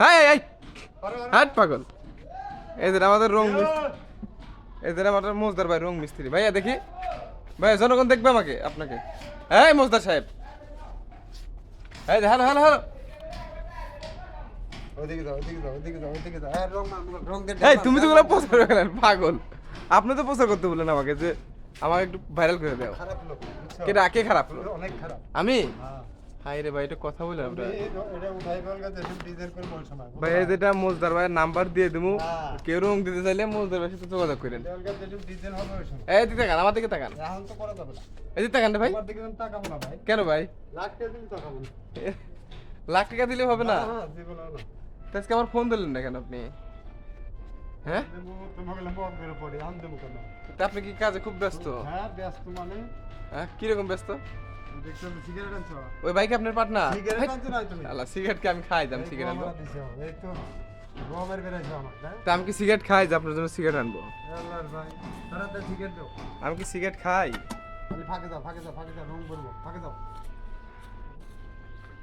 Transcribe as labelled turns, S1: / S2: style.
S1: High high হাট পাগল। এদের আমাদের রং এদের আমাদের মোজদার ভাই রং মিস্ত্রি। ভাইয়া দেখি ভাইয়া, জনগণ দেখবে আমাকে আপনাকে। এই মোজদার সাহেব, এই হ্যালো হ্যালো হ্যালো। এই তুমি তো গুলো পোস্ট করে গেলেন পাগল। আপনি তো প্রচার করতে বললেন আমাকে যে আমাকে একটু ভাইরাল করে দাও। কেটা কে খারাপ?
S2: অনেক খারাপ।
S1: আমি?
S2: হ্যাঁ।
S1: হাই রে ভাই, এটা কথা বলে আমরা
S2: এটা উঠাই ফেলগা দেশে ডিজাইন করে বল সময়।
S1: ভাই এই যেটা মোজদার ভাইয়ের নাম্বার দিয়ে দিমু,
S2: হ্যাঁ।
S1: কেউ রং দিতে চাইলে মোজদার ভাইয়ের সাথে যোগাযোগ করেন।
S2: ফেলগা দেশে ডিজাইন হবে ওই সময়।
S1: এই দিকে তাকান, আমার দিকে তাকান,
S2: এখন তো করা যাবে না।
S1: এই দিকে তাকান রে ভাই।
S2: তোমার দিকে আমি তাকাবো না ভাই।
S1: কেন ভাই?
S2: লাখ টাকা দিলে তাকাবো না।
S1: লাখ টাকা দিলে হবে না?
S2: হ্যাঁ, জীবন হলো।
S1: তো আজকে আমার ফোন দিলেন না কেন আপনি? হ্যাঁ,
S2: তোমাকে লম্বা করে পড়ে আন দেবো কেন?
S1: তা আপনি কি কাজে খুব ব্যস্ত?
S2: হ্যাঁ, ব্যস্ত মানে
S1: হ্যাঁ, কিরকম ব্যস্ত?
S2: দেখছো সিগারেট আনছো?
S1: ওই বাইকে আপনার পার্টনার?
S2: সিগারেট আনছো না তুমি?
S1: আল্লাহ, সিগারেট কি আমি খাই? আমি
S2: এই
S1: সিগারেট আনবো?
S2: গোয়া দিছো, এই তো গোয়ামের বেরাইছো আমার, তাই?
S1: তা আমি কি সিগারেট খাই যে আপনার জন্য সিগারেট আনবো?
S2: আল্লাহর ভাই, তাড়াতাড়ি সিগারেট দাও।
S1: আমি কি সিগারেট খাই?
S2: খালি ফাঁকে যাও, ফাঁকে যাও, ফাঁকে যাও, রুম করবো, ফাঁকে যাও।